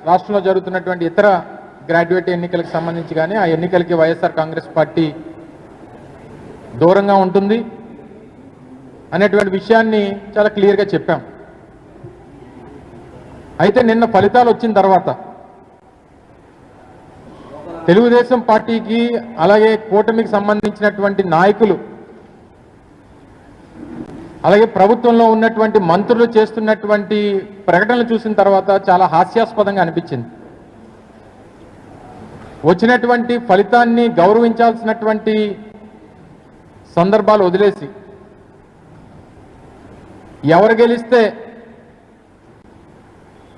రాష్ట్రంలో జరుగుతున్నటువంటి ఇతర గ్రాడ్యుయేట్ ఎన్నికలకు సంబంధించి కానీ ఆ ఎన్నికలకి వైఎస్ఆర్ కాంగ్రెస్ పార్టీ దూరంగా ఉంటుంది అనేటువంటి విషయాన్ని చాలా క్లియర్గా చెప్పాం. అయితే నిన్న ఫలితాలు వచ్చిన తర్వాత తెలుగుదేశం పార్టీకి అలాగే కూటమికి సంబంధించినటువంటి నాయకులు అలాగే ప్రభుత్వంలో ఉన్నటువంటి మంత్రులు చేస్తున్నటువంటి ప్రకటనలు చూసిన తర్వాత చాలా హాస్యాస్పదంగా అనిపించింది. వచ్చినటువంటి ఫలితాన్ని గౌరవించాల్సినటువంటి సందర్భాలు వదిలేసి ఎవరు గెలిస్తే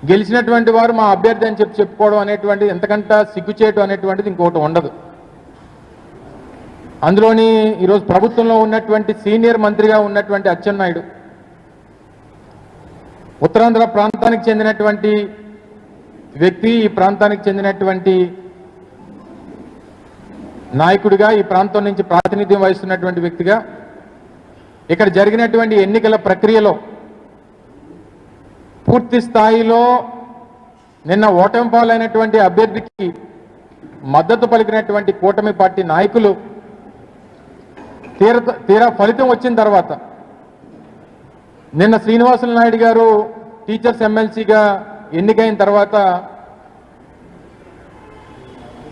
గెలిచినటువంటి వారు మా అభ్యర్థి అని చెప్పుకోవడం అనేటువంటిది ఎంతకంటే సిగ్గుచేయడం అనేటువంటిది ఇంకోటి ఉండదు. అందులోని ఈరోజు ప్రభుత్వంలో ఉన్నటువంటి సీనియర్ మంత్రిగా ఉన్నటువంటి అచ్చెన్నాయుడు ఉత్తరాంధ్ర ప్రాంతానికి చెందినటువంటి వ్యక్తి, ఈ ప్రాంతానికి చెందినటువంటి నాయకుడిగా, ఈ ప్రాంతం నుంచి ప్రాతినిధ్యం వహిస్తున్నటువంటి వ్యక్తిగా ఇక్కడ జరిగినటువంటి ఎన్నికల ప్రక్రియలో పూర్తి స్థాయిలో నిన్న ఓటమి పాలైనటువంటి అభ్యర్థికి మద్దతు పలికినటువంటి కూటమి పార్టీ నాయకులు తీరా ఫలితం వచ్చిన తర్వాత నిన్న శ్రీనివాసులు నాయుడు గారు టీచర్స్ ఎమ్మెల్సీగా ఎన్నికైన తర్వాత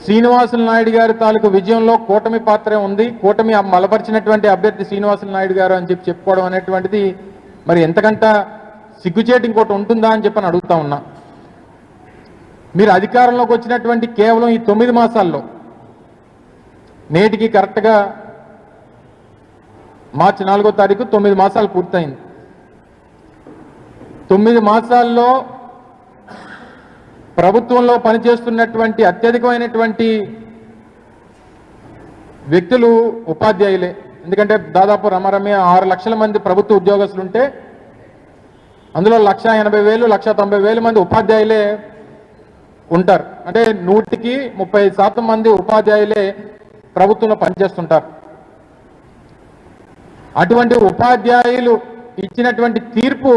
శ్రీనివాసులు నాయుడు గారి తాలూకు విజయంలో కూటమి పాత్రే ఉంది, కూటమి బలపరిచినటువంటి అభ్యర్థి శ్రీనివాసులు నాయుడు గారు అని చెప్పుకోవడం అనేటువంటిది మరి ఎంతకంటే సిగ్గుచేటు ఇంకోటి ఉంటుందా అని చెప్పని అడుగుతా ఉన్నా. మీరు అధికారంలోకి వచ్చినటువంటి కేవలం ఈ 9 మాసాల్లో నేటికి కరెక్ట్గా మార్చి 4వ తారీఖు 9 మాసాలు పూర్తయింది. 9 మాసాల్లో ప్రభుత్వంలో పనిచేస్తున్నటువంటి అత్యధికమైనటువంటి వ్యక్తులు ఉపాధ్యాయులే. ఎందుకంటే దాదాపు రమరమే 6 లక్షల మంది ప్రభుత్వ ఉద్యోగస్తులుంటే అందులో 1,80,000 1,90,000 మంది ఉపాధ్యాయులే ఉంటారు. అంటే 100కి 30% మంది ఉపాధ్యాయులే ప్రభుత్వంలో పనిచేస్తుంటారు. అటువంటి ఉపాధ్యాయులు ఇచ్చినటువంటి తీర్పు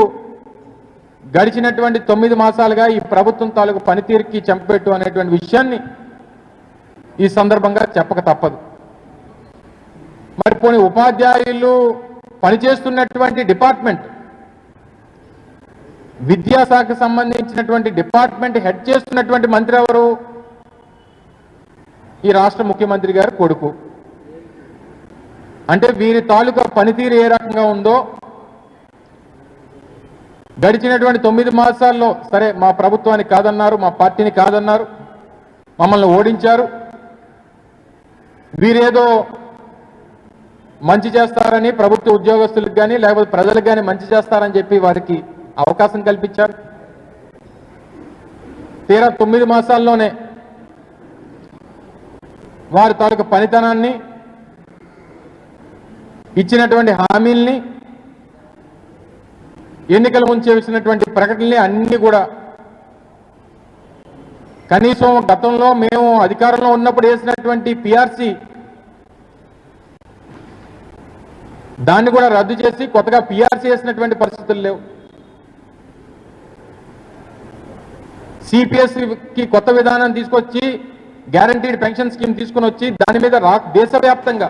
గడిచినటువంటి 9 మాసాలుగా ఈ ప్రభుత్వం తాలూకు పనితీరుకి చెంపపెట్టు అనేటువంటి విషయాన్ని ఈ సందర్భంగా చెప్పక తప్పదు. మరి పోనీ ఉపాధ్యాయులు పనిచేస్తున్నటువంటి డిపార్ట్మెంట్, విద్యాశాఖకు సంబంధించినటువంటి డిపార్ట్మెంట్ హెడ్ చేస్తున్నటువంటి మంత్రి ఎవరు? ఈ రాష్ట్ర ముఖ్యమంత్రి గారి కొడుకు. అంటే వీరి తాలూకా పనితీరు ఏ రకంగా ఉందో గడిచినటువంటి 9 మాసాల్లో సరే మా ప్రభుత్వాన్ని కాదన్నారు, మా పార్టీని కాదన్నారు, మమ్మల్ని ఓడించారు, వీరేదో మంచి చేస్తారని ప్రభుత్వ ఉద్యోగస్తులకు కానీ లేకపోతే ప్రజలకు కానీ మంచి చేస్తారని చెప్పి వారికి అవకాశం కల్పించారు. తీరా 9 మాసాల్లోనే వారి తాలూకు పనితనాన్ని, ఇచ్చినటువంటి హామీల్ని, ఎన్నికల ముందు చేసినటువంటి ప్రకటనల్ని అన్ని కూడా కనీసం గతంలో మేము అధికారంలో ఉన్నప్పుడు వేసినటువంటి పిఆర్సీ దాన్ని కూడా రద్దు చేసి కొత్తగా పిఆర్సీ వేసినటువంటి పరిస్థితులు లేవు. సిపిఎస్కి కొత్త విధానం తీసుకొచ్చి గ్యారంటీడ్ పెన్షన్ స్కీమ్ తీసుకుని వచ్చి దాని మీద దేశవ్యాప్తంగా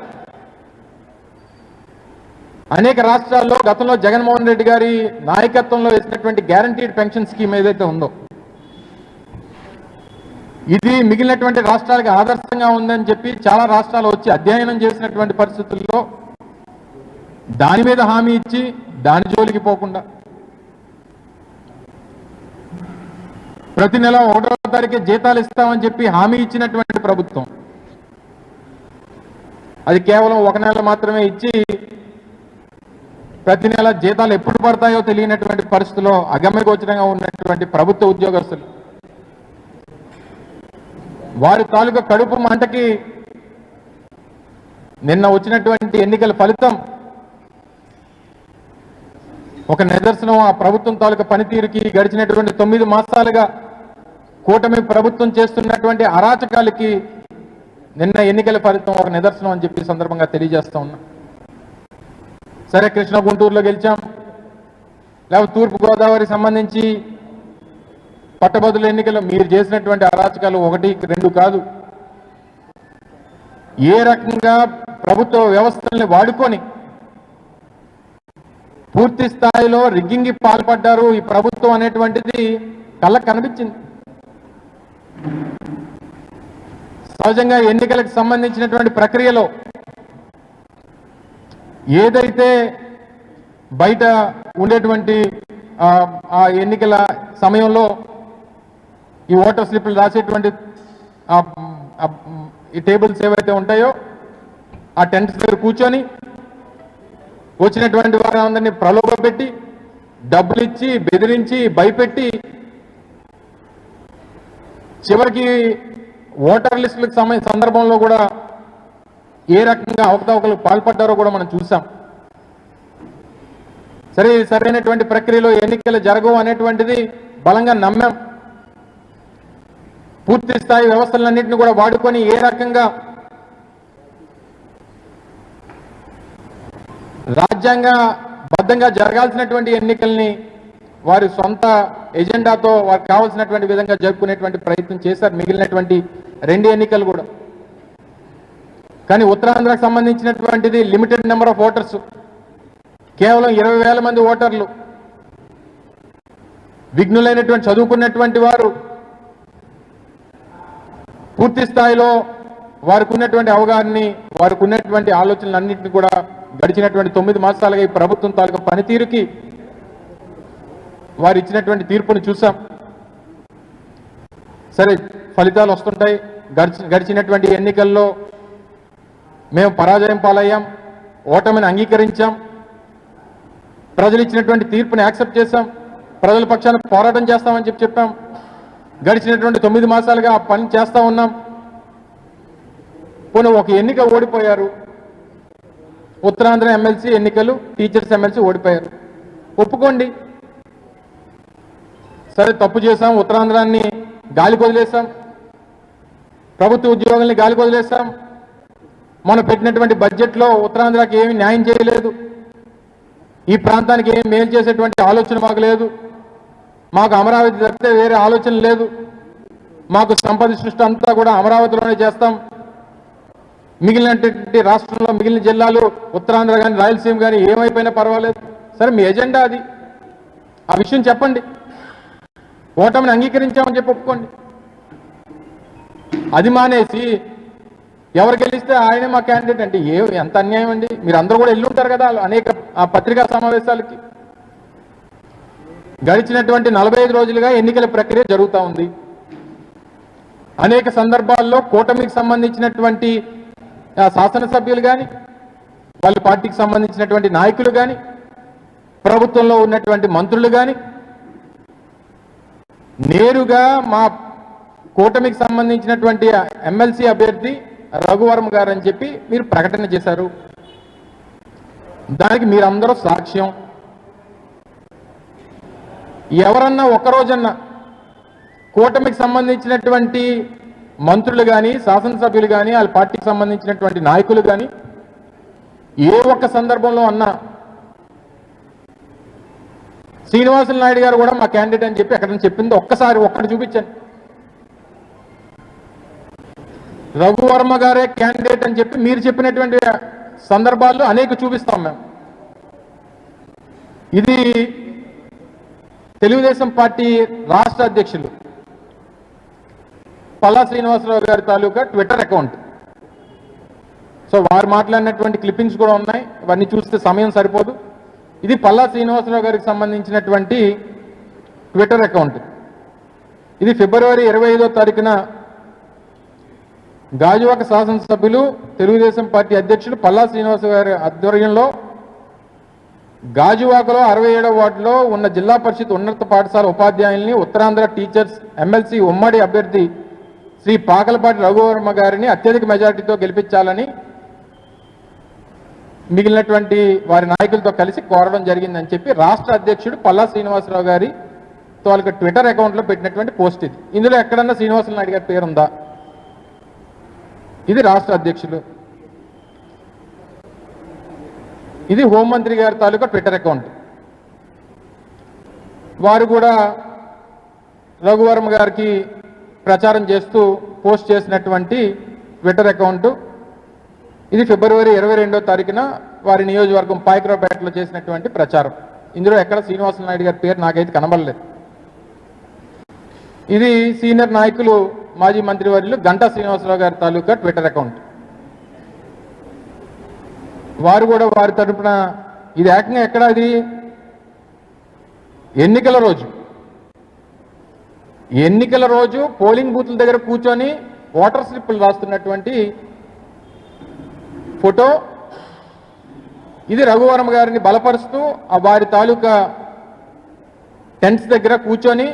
అనేక రాష్ట్రాల్లో గతంలో జగన్మోహన్ రెడ్డి గారి నాయకత్వంలో వేసినటువంటి గ్యారంటీడ్ పెన్షన్ స్కీమ్ ఏదైతే ఉందో ఇది మిగిలినటువంటి రాష్ట్రాలకు ఆదర్శంగా ఉందని చెప్పి చాలా రాష్ట్రాలు వచ్చి అధ్యయనం చేసినటువంటి పరిస్థితుల్లో దాని మీద హామీ ఇచ్చి దాని జోలికి పోకుండా ప్రతి నెల 1వ తారీఖే జీతాలు ఇస్తామని చెప్పి హామీ ఇచ్చినటువంటి ప్రభుత్వం అది కేవలం 1 నెల మాత్రమే ఇచ్చి ప్రతి నెల జీతాలు ఎప్పుడు పడతాయో తెలియనటువంటి పరిస్థితుల్లో అగమ్యగోచరంగా ఉన్నటువంటి ప్రభుత్వ ఉద్యోగస్తులు వారి తాలూకా కడుపు మంటకి నిన్న వచ్చినటువంటి ఎన్నికల ఫలితం ఒక నిదర్శనం. ఆ ప్రభుత్వం తాలూకా పనితీరుకి గడిచినటువంటి 9 మాసాలుగా కూటమి ప్రభుత్వం చేస్తున్నటువంటి అరాచకాలకి నిన్న ఎన్నికల ఫలితం ఒక నిదర్శనం అని చెప్పి సందర్భంగా తెలియజేస్తా ఉన్నా. సరే కృష్ణ గుంటూరులో గెలిచాం, లేకపోతే తూర్పు గోదావరి సంబంధించి పట్టభద్రుల ఎన్నికల్లో మీరు చేసినటువంటి అరాచకాలు 1, 2 కాదు. ఏ రకంగా ప్రభుత్వ వ్యవస్థల్ని వాడుకొని పూర్తి స్థాయిలో రిగ్గింగ్కి పాల్పడ్డారు ఈ ప్రభుత్వం అనేటువంటిది కళ్ళకు కనిపించింది. సహజంగా ఎన్నికలకు సంబంధించినటువంటి ప్రక్రియలో ఏదైతే బయట ఉండేటువంటి ఆ ఎన్నికల సమయంలో ఈ ఓటర్ స్లిప్లు రాసేటువంటి ఈ టేబుల్స్ ఏవైతే ఉంటాయో ఆ టెంట్స్ దగ్గర కూర్చొని వచ్చినటువంటి వారందరినీ ప్రలోభపెట్టి డబ్బులు ఇచ్చి బెదిరించి భయపెట్టి చివరికి ఓటర్ లిస్టులకు సందర్భంలో కూడా ఏ రకంగా అవకతవకలకు పాల్పడ్డారో కూడా మనం చూసాం. సరైనటువంటి ప్రక్రియలో ఎన్నికలు జరగవు అనేటువంటిది బలంగా నమ్మాం. పూర్తి స్థాయి వ్యవస్థలన్నింటినీ కూడా వాడుకొని ఏ రకంగా రాజ్యాంగబద్ధంగా జరగాల్సినటువంటి ఎన్నికల్ని వారి సొంత ఎజెండాతో వారికి కావాల్సినటువంటి విధంగా జరుపుకునేటువంటి ప్రయత్నం చేశారు మిగిలినటువంటి 2 ఎన్నికలు కూడా. కానీ ఉత్తరాంధ్రకు సంబంధించినటువంటిది లిమిటెడ్ నెంబర్ ఆఫ్ ఓటర్స్, కేవలం 20,000 మంది ఓటర్లు, విఘ్నులైనటువంటి చదువుకున్నటువంటి వారు, పూర్తి స్థాయిలో వారికి ఉన్నటువంటి అవగాహనని వారికి ఉన్నటువంటి ఆలోచనలన్నింటినీ కూడా గడిచినటువంటి 9 మాసాలుగా ఈ ప్రభుత్వం తాలూకా పనితీరుకి వారు ఇచ్చినటువంటి తీర్పును చూసాం. సరే, ఫలితాలు వస్తుంటాయి. గడిచినటువంటి ఎన్నికల్లో మేము పరాజయం పాలయ్యాం, ఓటమిని అంగీకరించాం, ప్రజలు ఇచ్చినటువంటి తీర్పుని యాక్సెప్ట్ చేశాం, ప్రజల పక్షాన పోరాటం చేస్తామని చెప్పాం. గడిచినటువంటి 9 మాసాలుగా ఆ పని చేస్తూ ఉన్నాం. పోనీ ఒక ఎన్నిక ఓడిపోయారు, ఉత్తరాంధ్ర ఎమ్మెల్సీ ఎన్నికలు, టీచర్స్ ఎమ్మెల్సీ ఓడిపోయారు, ఒప్పుకోండి. సరే, తప్పు చేశాం, ఉత్తరాంధ్రాన్ని గాలికి వదిలేసాం, ప్రభుత్వ ఉద్యోగుల్ని గాలికి వదిలేసాం, మనం పెట్టినటువంటి బడ్జెట్లో ఉత్తరాంధ్రకి ఏమి న్యాయం చేయలేదు, ఈ ప్రాంతానికి ఏమి మేలు చేసేటువంటి ఆలోచన మాకు లేదు, మాకు అమరావతి తప్పితే వేరే ఆలోచన లేదు, మాకు సంపద సృష్టి అంతా కూడా అమరావతిలోనే చేస్తాం, మిగిలినటువంటి రాష్ట్రంలో మిగిలిన జిల్లాలు ఉత్తరాంధ్ర కానీ రాయలసీమ కానీ ఏమైపోయినా పర్వాలేదు. సరే, మీ ఎజెండా అది, ఆ విషయం చెప్పండి. ఓటమిని అంగీకరించామని చెప్పి ఒప్పుకోండి. అది మానేసి ఎవరు గెలిస్తే ఆయనే మా క్యాండిడేట్ అంటే ఎంత అన్యాయం అండి. మీరు అందరూ కూడా వెళ్ళుంటారు కదా అనేక పత్రికా సమావేశాలకి. గడిచినటువంటి 45 రోజులుగా ఎన్నికల ప్రక్రియ జరుగుతూ ఉంది. అనేక సందర్భాల్లో కూటమికి సంబంధించినటువంటి శాసనసభ్యులు కానీ, వాళ్ళ పార్టీకి సంబంధించినటువంటి నాయకులు కానీ, ప్రభుత్వంలో ఉన్నటువంటి మంత్రులు కానీ నేరుగా మా కూటమికి సంబంధించినటువంటి ఎమ్మెల్సీ అభ్యర్థి రఘువర్మ గారు అని చెప్పి మీరు ప్రకటన చేశారు. దానికి మీరందరూ సాక్ష్యం. ఎవరన్నా ఒక్కరోజన్నా కూటమికి సంబంధించినటువంటి మంత్రులు కానీ, శాసనసభ్యులు కానీ, వాళ్ళ పార్టీకి సంబంధించినటువంటి నాయకులు కానీ ఏ ఒక్క సందర్భంలో అన్నా శ్రీనివాసులు నాయుడు గారు కూడా మా క్యాండిడేట్ అని చెప్పి ఎక్కడ చెప్పింది ఒక్కటి చూపించండి. రఘువర్మ గారే క్యాండిడేట్ అని చెప్పి మీరు చెప్పినటువంటి సందర్భాల్లో అనేక చూపిస్తాం మేము. ఇది తెలుగుదేశం పార్టీ రాష్ట్ర అధ్యక్షులు పల్లా శ్రీనివాసరావు గారి తాలూకా ట్విట్టర్ అకౌంట్. సో వారు మాట్లాడినటువంటి క్లిప్పింగ్స్ కూడా ఉన్నాయి, ఇవన్నీ చూస్తే సమయం సరిపోదు. ఇది పల్లా శ్రీనివాసరావు గారికి సంబంధించినటువంటి ట్విట్టర్ అకౌంట్. ఇది ఫిబ్రవరి 25వ తారీఖున గాజువాక శాసనసభ్యులు తెలుగుదేశం పార్టీ అధ్యక్షులు పల్లా శ్రీనివాసరావు గారి ఆధ్వర్యంలో గాజువాకలో 67వ వార్డులో ఉన్న జిల్లా పరిషత్ ఉన్నత పాఠశాల ఉపాధ్యాయుల్ని ఉత్తరాంధ్ర టీచర్స్ ఎమ్మెల్సీ ఉమ్మడి అభ్యర్థి శ్రీ పాకలపాటి రఘువర్మ గారిని అత్యధిక మెజార్టీతో గెలిపించాలని మిగిలినటువంటి వారి నాయకులతో కలిసి కోరడం జరిగిందని చెప్పి రాష్ట్ర అధ్యక్షుడు పల్లా శ్రీనివాసరావు గారి వాళ్ళకి ట్విట్టర్ అకౌంట్లో పెట్టినటువంటి పోస్ట్ ఇది. ఇందులో ఎక్కడన్నా శ్రీనివాసులు నాయుడు గారి పేరుందా? ఇది రాష్ట్ర అధ్యక్షులు. ఇది హోంమంత్రి గారి తాలూకా ట్విట్టర్ అకౌంట్. వారు కూడా రఘువర్మ గారికి ప్రచారం చేస్తూ పోస్ట్ చేసినటువంటి ట్విట్టర్ అకౌంట్ ఇది ఫిబ్రవరి 22వ తారీఖున వారి నియోజకవర్గం పాయకరావుపేటలో చేసినటువంటి ప్రచారం. ఇందులో ఎక్కడ శ్రీనివాస నాయుడు గారి పేరు నాకైతే కనబడలేదు. ఇది సీనియర్ నాయకులు మాజీ మంత్రివర్యులు గంటా శ్రీనివాసరావు గారి తాలూకా ట్విట్టర్ అకౌంట్. వారు కూడా వారి తరపున ఇది ఏకంగా ఎక్కడ అది ఎన్నికల రోజు పోలింగ్ బూత్ల దగ్గర కూర్చొని ఓటర్ స్లిప్పులు రాస్తున్నటువంటి ఫోటో ఇది. రఘువర్మ గారిని బలపరుస్తూ ఆ వారి తాలూకా టెంట్స్ దగ్గర కూర్చొని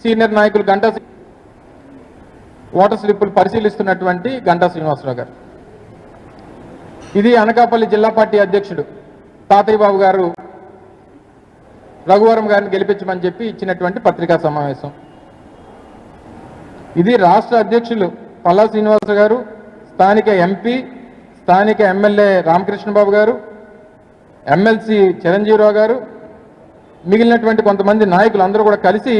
సీనియర్ నాయకులు గంటా ఓటర్ స్లిప్పులు పరిశీలిస్తున్నటువంటి గంటా శ్రీనివాసరావు గారు. ఇది అనకాపల్లి జిల్లా పార్టీ అధ్యక్షుడు తాతయ్య బాబు గారు రఘువర్మ గారిని గెలిపించమని చెప్పి ఇచ్చినటువంటి పత్రికా సమావేశం. ఇది రాష్ట్ర అధ్యక్షులు పల్లా శ్రీనివాస గారు, స్థానిక ఎంపీ, స్థానిక ఎమ్మెల్యే రామకృష్ణబాబు గారు, ఎమ్మెల్సీ చిరంజీవిరావు గారు, మిగిలినటువంటి కొంతమంది నాయకులు అందరూ కూడా కలిసి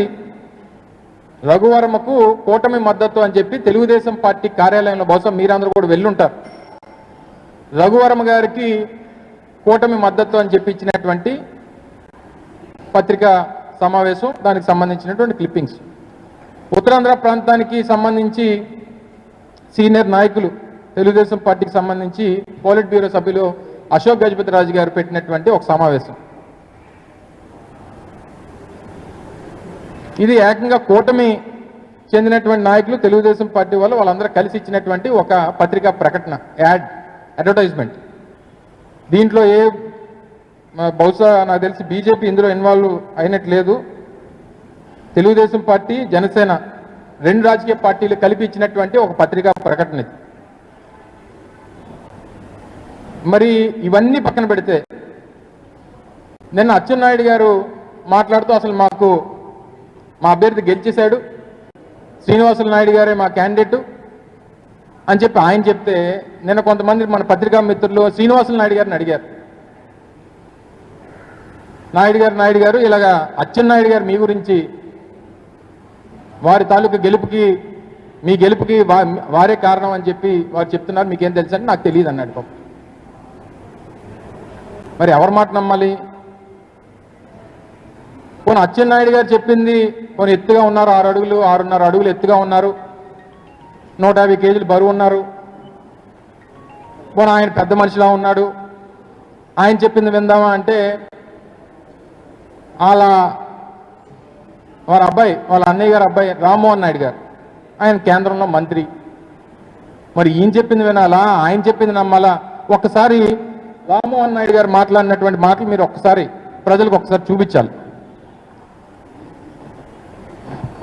రఘువర్మకు కూటమి మద్దతు అని చెప్పి తెలుగుదేశం పార్టీ కార్యాలయంలో బహుశా మీరందరూ కూడా వెళ్ళుంటారు. రఘువర్మ గారికి కూటమి మద్దతు అని చెప్పి ఇచ్చినటువంటి పత్రికా సమావేశం, దానికి సంబంధించినటువంటి క్లిప్పింగ్స్. ఉత్తరాంధ్ర ప్రాంతానికి సంబంధించి సీనియర్ నాయకులు తెలుగుదేశం పార్టీకి సంబంధించి పోలిట్ బ్యూరో సభ్యులు అశోక్ గజపతి రాజు గారు పెట్టినటువంటి ఒక సమావేశం. ఇది ఏకంగా కూటమి చెందినటువంటి నాయకులు తెలుగుదేశం పార్టీ వాళ్ళందరూ కలిసి ఇచ్చినటువంటి ఒక పత్రికా ప్రకటన, అడ్వర్టైజ్మెంట్. దీంట్లో బహుశా నాకు తెలిసి బీజేపీ ఇందులో ఇన్వాల్వ్ అయినట్లేదు. తెలుగుదేశం పార్టీ, జనసేన రెండు రాజకీయ పార్టీలు కలిపి ఇచ్చినటువంటి ఒక పత్రికా ప్రకటన ఇది. మరి ఇవన్నీ పక్కన పెడితే నిన్న అచ్చెన్నాయుడు గారు మాట్లాడుతూ అసలు మా అభ్యర్థి గెలిచేశాడు, శ్రీనివాసులు నాయుడు గారే మా క్యాండిడేటు అని చెప్పి ఆయన చెప్తే నిన్న కొంతమంది మన పత్రికా మిత్రులు శ్రీనివాసులు నాయుడు గారిని అడిగారు. నాయుడు గారు ఇలాగా అచ్చెన్నాయుడు గారు మీ గురించి వారి తాలూకా మీ గెలుపుకి వారే కారణం అని చెప్పి వారు చెప్తున్నారు, మీకేం తెలుసు అంటే నాకు తెలియదు అన్నాడు పాపం. మరి ఎవరి మాట నమ్మాలి? పోనీ అచ్చెన్నాయుడు గారు చెప్పింది పోనీ ఎత్తుగా ఉన్నారు, 6 అడుగులు 6.5 అడుగులు ఎత్తుగా ఉన్నారు, 150 కేజీలు బరువు ఉన్నారు, పోనీ ఆయన పెద్ద మనిషిలా ఉన్నాడు, ఆయన చెప్పింది విందామా అంటే వాళ్ళ అన్నయ్య గారు అబ్బాయి రామ్మోహన్ నాయుడు గారు, ఆయన కేంద్రంలో మంత్రి. మరి ఈయన చెప్పింది వినాలా, ఆయన చెప్పింది నమ్మాలా? ఒక్కసారి రామ్మోహన్ నాయుడు గారు మాట్లాడినటువంటి మాటలు మీరు ఒక్కసారి ప్రజలకు ఒకసారి చూపించాలి.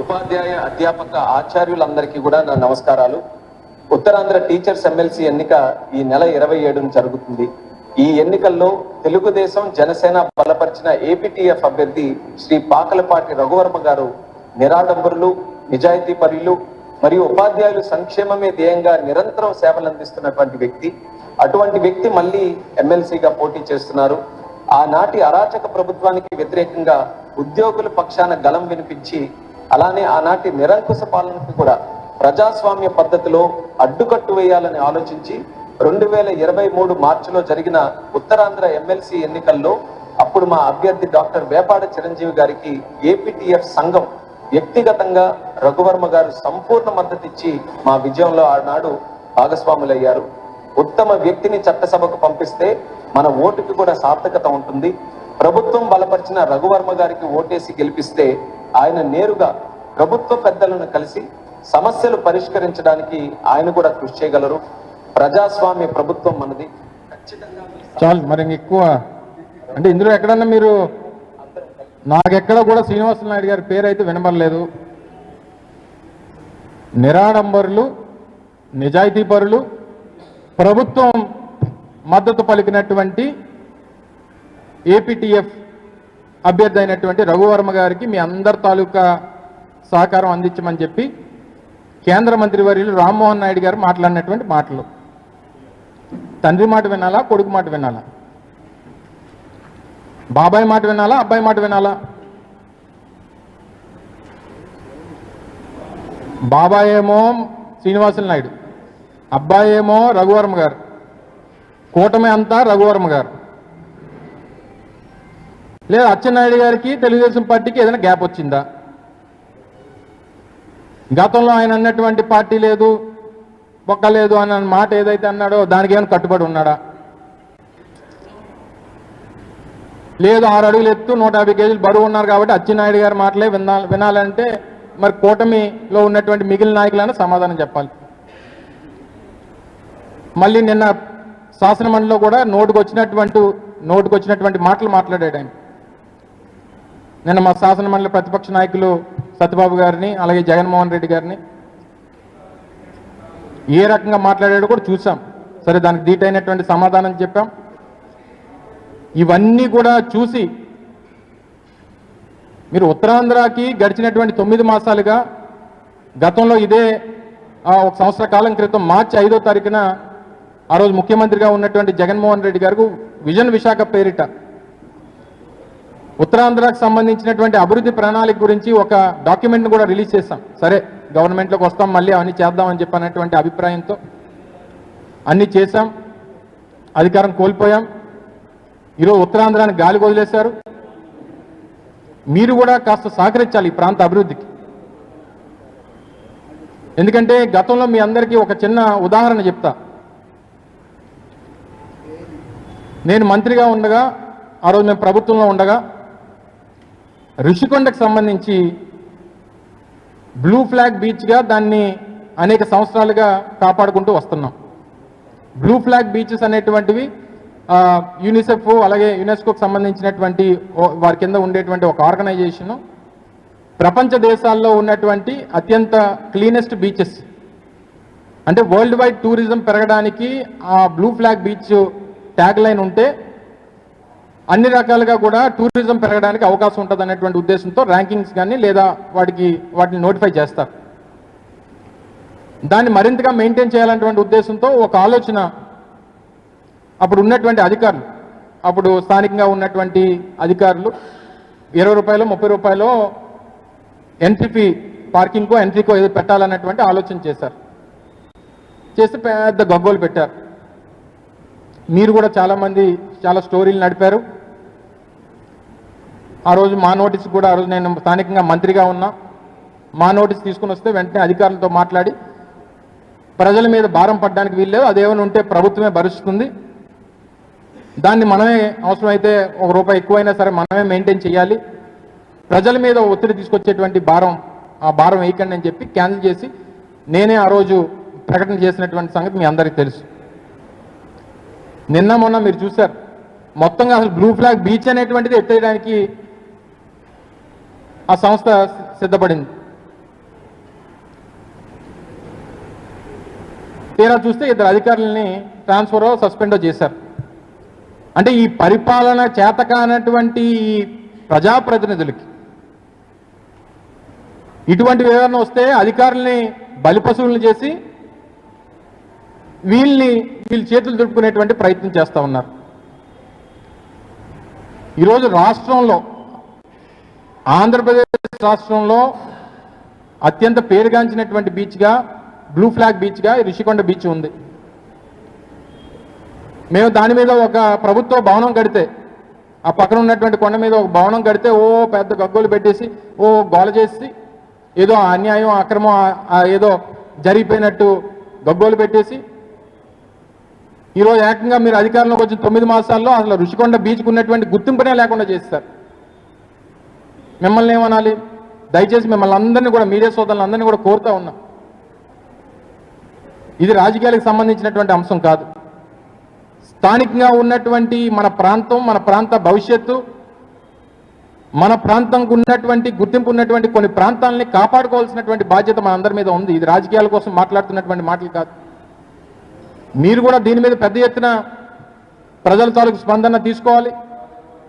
ఉపాధ్యాయ అధ్యాపక ఆచార్యులందరికీ కూడా నా నమస్కారాలు. ఉత్తరాంధ్ర టీచర్స్ ఎమ్మెల్సీ ఎన్నిక ఈ నెల 27న జరుగుతుంది. ఈ ఎన్నికల్లో తెలుగుదేశం, జనసేన బలపరిచిన ఏపీటీఎఫ్ అభ్యర్థి శ్రీ పాకలపాటి రఘువర్మ గారు నిరాడంబరులు, నిజాయితీపరులు మరియు ఉపాధ్యాయులు సంక్షేమమే ధ్యేయంగా నిరంతరం సేవలు అందిస్తున్నటువంటి వ్యక్తి. అటువంటి వ్యక్తి మళ్ళీ ఎమ్మెల్సీగా పోటీ చేస్తున్నారు. ఆనాటి అరాచక ప్రభుత్వానికి వ్యతిరేకంగా ఉద్యోగుల పక్షాన గలం వినిపించి, అలానే ఆనాటి నిరంకుశ పాలనకు కూడా ప్రజాస్వామ్య పద్ధతిలో అడ్డుకట్టు వేయాలని ఆలోచించి 2023 మార్చిలో జరిగిన ఉత్తరాంధ్ర ఎమ్మెల్సీ ఎన్నికల్లో అప్పుడు మా అభ్యర్థి డాక్టర్ వేపాడ చిరంజీవి గారికి ఏపీటీఎఫ్ సంఘం వ్యక్తిగతంగా రఘువర్మ గారు సంపూర్ణ మద్దతు ఇచ్చి మా విజయంలో ఆనాడు భాగస్వాములయ్యారు. ఉత్తమ వ్యక్తిని చట్టసభకు పంపిస్తే మన ఓటుకి కూడా సార్థకత ఉంటుంది. ప్రభుత్వం బలపరిచిన రఘువర్మ గారికి ఓటేసి గెలిపిస్తే ఆయన నేరుగా ప్రభుత్వ పెద్దలను కలిసి సమస్యలు పరిష్కరించడానికి ఆయన కూడా కృషి చేయగలరు. ప్రజాస్వామ్య ప్రభుత్వం మనది. చాలు మరి ఎక్కువ అంటే ఇందులో ఎక్కడన్నా మీరు నాకెక్కడ కూడా శ్రీనివాస నాయుడు గారి పేరు అయితే వినబడలేదు. నిరాడంబరులు, నిజాయితీపరులు, ప్రభుత్వం మద్దతు పలికినటువంటి ఏపీటీఎఫ్ అభ్యర్థి అయినటువంటి రఘువర్మ గారికి మీ అందరి తాలూకా సహకారం అందించమని చెప్పి కేంద్ర మంత్రివర్యులు రామ్మోహన్ నాయుడు గారు మాట్లాడినటువంటి మాటలు. తండ్రి మాట వినాలా, కొడుకు మాట వినాలా? బాబాయ్ మాట వినాలా, అబ్బాయి మాట వినాలా? బాబాయ్ ఏమో శ్రీనివాసులు నాయుడు, అబ్బాయి ఏమో రఘువర్మ గారు, కూటమి అంతా రఘువర్మ గారు. లేదా అచ్చెన్నాయుడు గారికి తెలుగుదేశం పార్టీకి ఏదైనా గ్యాప్ వచ్చిందా? గతంలో ఆయన అన్నటువంటి పార్టీ లేదు, ఒక్క లేదు అన్న మాట ఏదైతే అన్నాడో దానికి ఏమైనా కట్టుబడి ఉన్నాడా? లేదు 6 అడుగులు ఎత్తు 150 కేజీలు బరువు ఉన్నారు కాబట్టి అచ్చెన్నాయుడు గారి మాటలే వినాలంటే మరి కూటమిలో ఉన్నటువంటి మిగిలిన నాయకులైనా సమాధానం చెప్పాలి. మళ్ళీ నిన్న శాసనమండలిలో కూడా నోటుకు వచ్చినటువంటి మాటలు మాట్లాడాడు ఆయన. నిన్న మా శాసనమండలి ప్రతిపక్ష నాయకులు సత్యబాబు గారిని అలాగే జగన్మోహన్ రెడ్డి గారిని ఏ రకంగా మాట్లాడాడో కూడా చూసాం. సరే, దానికి ధీటైనటువంటి సమాధానం చెప్పాం. ఇవన్నీ కూడా చూసి మీరు ఉత్తరాంధ్రకి గడిచినటువంటి 9 మాసాలుగా గతంలో ఇదే 1 సంవత్సర కాలం క్రితం మార్చి 5వ తారీఖున ఆ రోజు ముఖ్యమంత్రిగా ఉన్నటువంటి జగన్మోహన్ రెడ్డి గారు విజన్ విశాఖ పేరిట ఉత్తరాంధ్రకు సంబంధించినటువంటి అభివృద్ధి ప్రణాళిక గురించి ఒక డాక్యుమెంట్ను కూడా రిలీజ్ చేశాం. సరే, గవర్నమెంట్లోకి వస్తాం, మళ్ళీ అవన్నీ చేద్దామని చెప్పినటువంటి అభిప్రాయంతో అన్నీ చేశాం. అధికారం కోల్పోయాం. ఈరోజు ఉత్తరాంధ్రాన్ని గాలికి వదిలేశారు. మీరు కూడా కాస్త సహకరించాలి ఈ ప్రాంత అభివృద్ధికి. ఎందుకంటే గతంలో మీ అందరికీ ఒక చిన్న ఉదాహరణ చెప్తా. నేను మంత్రిగా ఉండగా, ఆ రోజు మేము ప్రభుత్వంలో ఉండగా ఋషికొండకు సంబంధించి బ్లూ ఫ్లాగ్ బీచ్గా దాన్ని అనేక సంవత్సరాలుగా కాపాడుకుంటూ వస్తున్నాం. బ్లూ ఫ్లాగ్ బీచెస్ అనేటువంటివి యూనిసెఫ్ అలాగే యునెస్కోకు సంబంధించినటువంటి వారి కింద ఉండేటువంటి ఒక ఆర్గనైజేషను ప్రపంచ దేశాల్లో ఉన్నటువంటి అత్యంత క్లీనెస్ట్ బీచెస్, అంటే వరల్డ్ వైడ్ టూరిజం పెరగడానికి ఆ blue flag beach tag line ఉంటే అన్ని రకాలుగా కూడా టూరిజం పెరగడానికి అవకాశం ఉంటుంది అనేటువంటి ఉద్దేశంతో ర్యాంకింగ్స్ కానీ లేదా వాటిని నోటిఫై చేస్తారు. దాన్ని మరింతగా మెయింటైన్ చేయాలనేటువంటి ఉద్దేశంతో ఒక ఆలోచన అప్పుడు ఉన్నటువంటి అధికారులు, అప్పుడు స్థానికంగా ఉన్నటువంటి అధికారులు 20 రూపాయలు 30 రూపాయలు ఎంట్రీ ఫీ, పార్కింగ్కో ఎంట్రీకో ఏదో పెట్టాలన్నటువంటి ఆలోచన చేశారు. చేసి పెద్ద గగ్గోలు పెట్టారు. మీరు కూడా చాలామంది చాలా స్టోరీలు నడిపారు. ఆ రోజు మా నోటీస్ కూడా, ఆ రోజు నేను స్థానికంగా మంత్రిగా ఉన్నా, మా నోటీస్ తీసుకుని వస్తే వెంటనే అధికారులతో మాట్లాడి ప్రజల మీద భారం పడడానికి వీల్లేదు, అదేమైనా ఉంటే ప్రభుత్వమే భరిస్తుంది, దాన్ని మనమే అవసరమైతే ₹1 ఎక్కువైనా సరే మనమే మెయింటైన్ చేయాలి, ప్రజల మీద ఒత్తిడి తీసుకొచ్చేటువంటి ఆ భారం వేయకండి అని చెప్పి క్యాన్సిల్ చేసి నేనే ఆ రోజు ప్రకటన చేసినటువంటి సంగతి మీ అందరికీ తెలుసు. నిన్న మొన్న మీరు చూశారు, మొత్తంగా అసలు బ్లూ ఫ్లాగ్ బీచ్ అనేటువంటిది ఎత్తేయడానికి ఆ సంస్థ సిద్ధపడింది. తీరా చూస్తే 2 అధికారులని ట్రాన్స్ఫరో సస్పెండో చేశారు. అంటే ఈ పరిపాలన చేతకానటువంటి ప్రజాప్రతినిధులకి ఇటువంటి వివరణ వస్తే అధికారుల్ని బలిపశువులను చేసి వీళ్ళు చేతులు దులుపుకునేటువంటి ప్రయత్నం చేస్తూ ఉన్నారు. ఈరోజు రాష్ట్రంలో, ఆంధ్రప్రదేశ్ రాష్ట్రంలో అత్యంత పేరుగాంచినటువంటి బీచ్గా, బ్లూ ఫ్లాగ్ బీచ్గా రిషికొండ బీచ్ ఉంది. మేము దాని మీద ఒక ప్రభుత్వ భవనం కడితే, ఆ పక్కన ఉన్నటువంటి కొండ మీద ఒక భవనం కడితే పెద్ద గగ్గోలు పెట్టేసి గోల చేసి ఏదో అన్యాయం అక్రమం ఏదో జరిగిపోయినట్టు గగ్గోలు పెట్టేసి ఈరోజు ఏకంగా మీరు అధికారంలోకి వచ్చిన 9 మాసాల్లో అసలు ఋషికొండ బీచ్కు ఉన్నటువంటి గుర్తింపునే లేకుండా చేస్తారు. మిమ్మల్ని ఏమనాలి? దయచేసి మిమ్మల్ని అందరినీ కూడా, మీడియా సోదరులను అందరినీ కూడా కోరుతా ఉన్నా, ఇది రాజకీయాలకు సంబంధించినటువంటి అంశం కాదు. స్థానికంగా ఉన్నటువంటి మన ప్రాంతం, మన ప్రాంత భవిష్యత్తు, మన ప్రాంతంకు ఉన్నటువంటి గుర్తింపు ఉన్నటువంటి కొన్ని ప్రాంతాలని కాపాడుకోవాల్సినటువంటి బాధ్యత మన అందరి మీద ఉంది. ఇది రాజకీయాల కోసం మాట్లాడుతున్నటువంటి మాటలు కాదు. మీరు కూడా దీని మీద పెద్ద ఎత్తున ప్రజల తాలూకు స్పందన తీసుకోవాలి,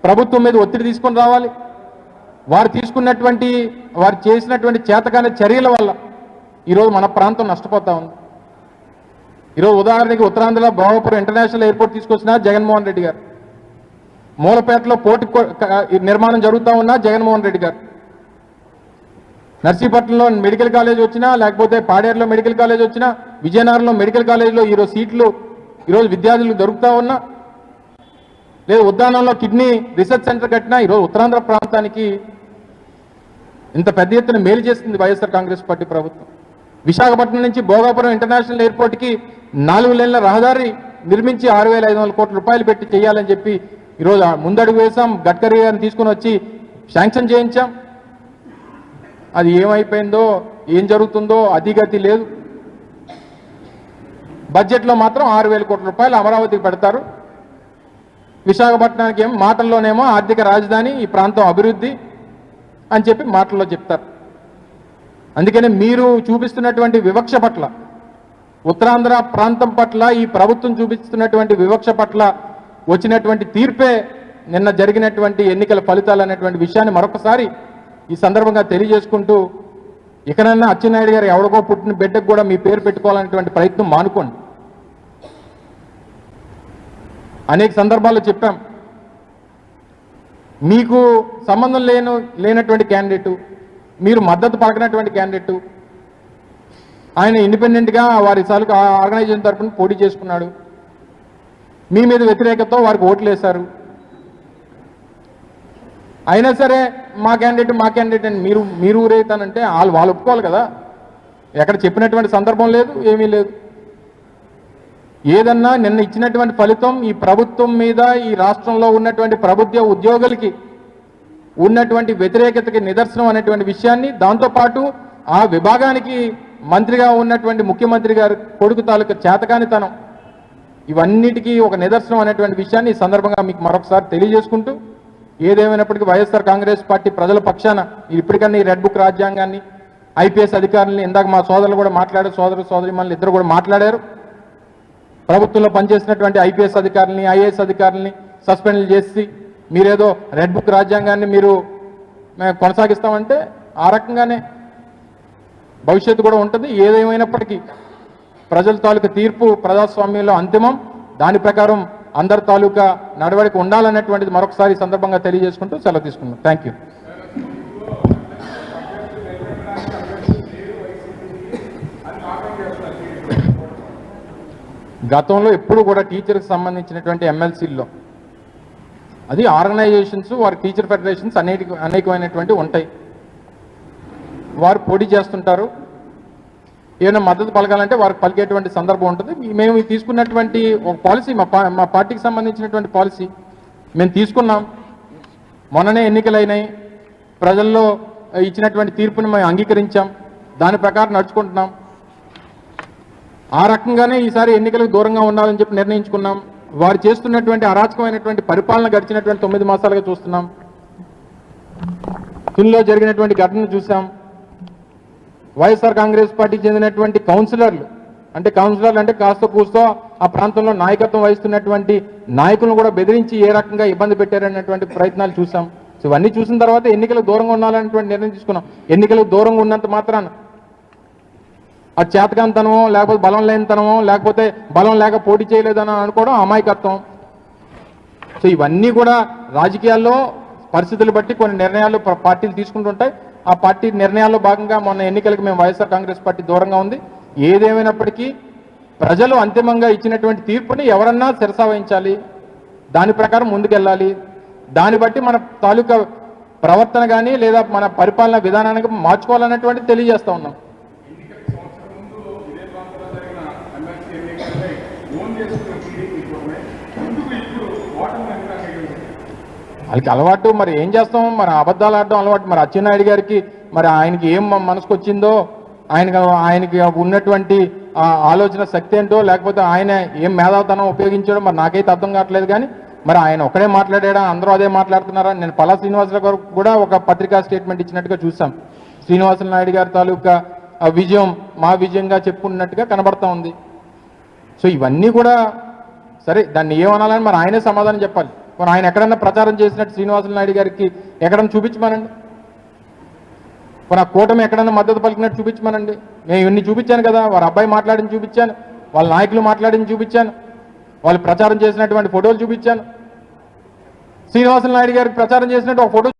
ప్రభుత్వం మీద ఒత్తిడి తీసుకొని రావాలి. వారు చేసినటువంటి చేతకాని చర్యల వల్ల ఈరోజు మన ప్రాంతం నష్టపోతా ఉంది. ఈరోజు ఉదాహరణకి ఉత్తరాంధ్రలో భోగాపురం ఇంటర్నేషనల్ ఎయిర్పోర్ట్ తీసుకొచ్చిన జగన్మోహన్ రెడ్డి గారు, మూలపేటలో పోర్టు నిర్మాణం జరుగుతూ ఉన్నా జగన్మోహన్ రెడ్డి గారు, నర్సీపట్నంలో మెడికల్ కాలేజ్ వచ్చినా, లేకపోతే పాడేరులో మెడికల్ కాలేజ్ వచ్చినా, విజయనగరంలో మెడికల్ కాలేజ్లో ఈరోజు సీట్లు ఈరోజు విద్యార్థులకు దొరుకుతా ఉన్నా, లేదు ఉద్దానంలో కిడ్నీ రీసెర్చ్ సెంటర్ కట్టినా ఈరోజు ఉత్తరాంధ్ర ప్రాంతానికి ఇంత పెద్ద ఎత్తున మేలు చేస్తుంది వైఎస్ఆర్ కాంగ్రెస్ పార్టీ ప్రభుత్వం. విశాఖపట్నం నుంచి భోగాపురం ఇంటర్నేషనల్ ఎయిర్పోర్ట్కి 4 లేన్ల రహదారి నిర్మించి 6,500 కోట్ల రూపాయలు పెట్టి చేయాలని చెప్పి ఈరోజు ముందడుగు వేశాం. గడ్కరీ గారిని తీసుకుని వచ్చి శాంక్షన్ చేయించాం. అది ఏమైపోయిందో, ఏం జరుగుతుందో అధిగతి లేదు. బడ్జెట్లో మాత్రం 6,000 కోట్ల రూపాయలు అమరావతికి పెడతారు. విశాఖపట్నానికి ఏమో మాటల్లోనేమో ఆర్థిక రాజధాని, ఈ ప్రాంతం అభివృద్ధి అని చెప్పి మాటల్లో చెప్తారు. అందుకనే మీరు చూపిస్తున్నటువంటి వివక్ష పట్ల, ఉత్తరాంధ్ర ప్రాంతం పట్ల ఈ ప్రభుత్వం చూపిస్తున్నటువంటి వివక్ష పట్ల వచ్చినటువంటి తీర్పే నిన్న జరిగినటువంటి ఎన్నికల ఫలితాలు అనేటువంటి విషయాన్ని మరొకసారి ఈ సందర్భంగా తెలియజేసుకుంటూ, ఇకనన్నా అచ్చెన్నాయుడు గారు ఎవరికో పుట్టిన బిడ్డకు కూడా మీ పేరు పెట్టుకోవాలనేటువంటి ప్రయత్నం మానుకోండి. అనేక సందర్భాల్లో చెప్పాం, మీకు సంబంధం లేనటువంటి క్యాండిడేటు, మీరు మద్దతు పలకనటువంటి క్యాండిడేటు, ఆయన ఇండిపెండెంట్గా వారి తాలూకు ఆర్గనైజేషన్ తరఫున పోటీ చేసుకున్నాడు. మీ మీద వ్యతిరేకతతో వారికి ఓట్లు వేశారు. అయినా సరే మా క్యాండిడేట్ అని మీరు ఊరేతానంటే వాళ్ళు ఒప్పుకోవాలి కదా. ఎక్కడ చెప్పినటువంటి సందర్భం లేదు, ఏమీ లేదు. ఏదన్నా నిన్న ఇచ్చినటువంటి ఫలితం ఈ ప్రభుత్వం మీద, ఈ రాష్ట్రంలో ఉన్నటువంటి ప్రభుత్వ ఉద్యోగులకి ఉన్నటువంటి వ్యతిరేకతకి నిదర్శనం అనేటువంటి విషయాన్ని, దాంతోపాటు ఆ విభాగానికి మంత్రిగా ఉన్నటువంటి ముఖ్యమంత్రి గారు కొడుకు తాలూకు చేతకానితనం, ఇవన్నిటికీ ఒక నిదర్శనం అనేటువంటి విషయాన్ని ఈ సందర్భంగా మీకు మరొకసారి తెలియజేసుకుంటూ, ఏదేమైనప్పటికీ వైఎస్ఆర్ కాంగ్రెస్ పార్టీ ప్రజల పక్షాన ఇప్పటికన్నా ఈ రెడ్ బుక్ రాజ్యాంగాన్ని, ఐపీఎస్ అధికారులని, ఇందాక మా సోదరులు కూడా మాట్లాడారు, సోదరిమణులు ఇద్దరు కూడా మాట్లాడారు, ప్రభుత్వంలో పనిచేసినటువంటి ఐపీఎస్ అధికారులని, ఐఏఎస్ అధికారులని సస్పెండ్ చేసి మీరేదో రెడ్ బుక్ రాజ్యాంగాన్ని మీరు కొనసాగిస్తామంటే ఆ రకంగానే భవిష్యత్తు కూడా ఉంటుంది. ఏదేమైనప్పటికీ ప్రజల తాలూకా తీర్పు ప్రజాస్వామ్యంలో అంతిమం. దాని ప్రకారం అందరి తాలూకా నడవడిక ఉండాలన్నటువంటిది మరొకసారి సందర్భంగా తెలియజేసుకుంటూ సెలవు తీసుకున్నాం. Thank you. గతంలో ఎప్పుడు కూడా టీచర్కి సంబంధించినటువంటి ఎమ్మెల్సీల్లో అది ఆర్గనైజేషన్స్, వారి టీచర్ ఫెడరేషన్స్ అనేకమైనటువంటి ఉంటాయి. వారు పోటీ చేస్తుంటారు. ఏమైనా మద్దతు పలకాలంటే వారికి పలికేటువంటి సందర్భం ఉంటుంది. మేము తీసుకున్నటువంటి ఒక పాలసీ, మా పార్టీకి సంబంధించినటువంటి పాలసీ మేము తీసుకున్నాం. మొన్ననే ఎన్నికలైనాయి, ప్రజల్లో ఇచ్చినటువంటి తీర్పుని మేము అంగీకరించాం, దాని ప్రకారం నడుచుకుంటున్నాం. ఆ రకంగానే ఈసారి ఎన్నికలకు దూరంగా ఉండాలని చెప్పి నిర్ణయించుకున్నాం. వారు చేస్తున్నటువంటి అరాచకమైనటువంటి పరిపాలన గడిచినటువంటి 9 మాసాలుగా చూస్తున్నాం. తునిలో జరిగినటువంటి ఘటనను చూసాం. వైఎస్ఆర్ కాంగ్రెస్ పార్టీకి చెందినటువంటి కౌన్సిలర్లు అంటే కాస్త కూస్తో ఆ ప్రాంతంలో నాయకత్వం వహిస్తున్నటువంటి నాయకులను కూడా బెదిరించి ఏ రకంగా ఇబ్బంది పెట్టారనేటువంటి ప్రయత్నాలు చూసాం. సో ఇవన్నీ చూసిన తర్వాత ఎన్నికలకు దూరంగా ఉండాలనేటువంటి నిర్ణయం తీసుకున్నాం. ఎన్నికలకు దూరంగా ఉన్నంత మాత్రాన అది చేతకాంతనమో, లేకపోతే బలం లేనితనమో, లేకపోతే బలం లేక పోటీ చేయలేదని అనుకోవడం అమాయకత్వం. సో ఇవన్నీ కూడా రాజకీయాల్లో పరిస్థితులు బట్టి కొన్ని నిర్ణయాలు పార్టీలు తీసుకుంటుంటాయి. ఆ పార్టీ నిర్ణయాల్లో భాగంగా మొన్న ఎన్నికలకు మేము వైఎస్ఆర్ కాంగ్రెస్ పార్టీ దూరంగా ఉంది. ఏదేమైనప్పటికీ ప్రజలు అంతిమంగా ఇచ్చినటువంటి తీర్పుని ఎవరన్నా శిరసావహించాలి, దాని ప్రకారం ముందుకెళ్ళాలి. దాన్ని బట్టి మన తాలూకా ప్రవర్తన కానీ లేదా మన పరిపాలన విధానానికి మార్చుకోవాలన్నటువంటి తెలియజేస్తూ ఉన్నాం. వాళ్ళకి అలవాటు, మరి ఏం చేస్తాం, మరి అబద్ధాలు ఆడడం అలవాటు. మరి అచ్చెన్నాయుడు గారికి మరి ఆయనకి ఏం మనసుకు వచ్చిందో, ఆయనకి ఉన్నటువంటి ఆలోచన శక్తి ఏంటో, లేకపోతే ఆయన ఏం మేధావితనం ఉపయోగించాడో మరి నాకైతే అర్థం కావట్లేదు. కానీ మరి ఆయన ఒకడే మాట్లాడా, అందరూ అదే మాట్లాడుతున్నారా? నేను పల్లా శ్రీనివాసరావు గారు కూడా ఒక పత్రికా స్టేట్మెంట్ ఇచ్చినట్టుగా చూసాం. శ్రీనివాస నాయుడు గారి తాలూకా విజయం మా విజయంగా చెప్పుకున్నట్టుగా కనబడతా ఉంది. సో ఇవన్నీ కూడా సరే, దాన్ని ఏమనాలని మరి ఆయనే సమాధానం చెప్పాలి. మరి ఆయన ఎక్కడన్నా ప్రచారం చేసినట్టు శ్రీనివాస నాయుడు గారికి ఎక్కడన్నా చూపించమనండి. మరి ఆ కూటమి ఎక్కడన్నా మద్దతు పలికినట్టు చూపించమనండి. నేను ఇవన్నీ చూపించాను కదా, వారి అబ్బాయి మాట్లాడిని చూపించాను, వాళ్ళ నాయకులు మాట్లాడిని చూపించాను, వాళ్ళు ప్రచారం చేసినటువంటి ఫోటోలు చూపించాను. శ్రీనివాస నాయుడు గారికి ప్రచారం చేసినట్టు ఒక ఫోటో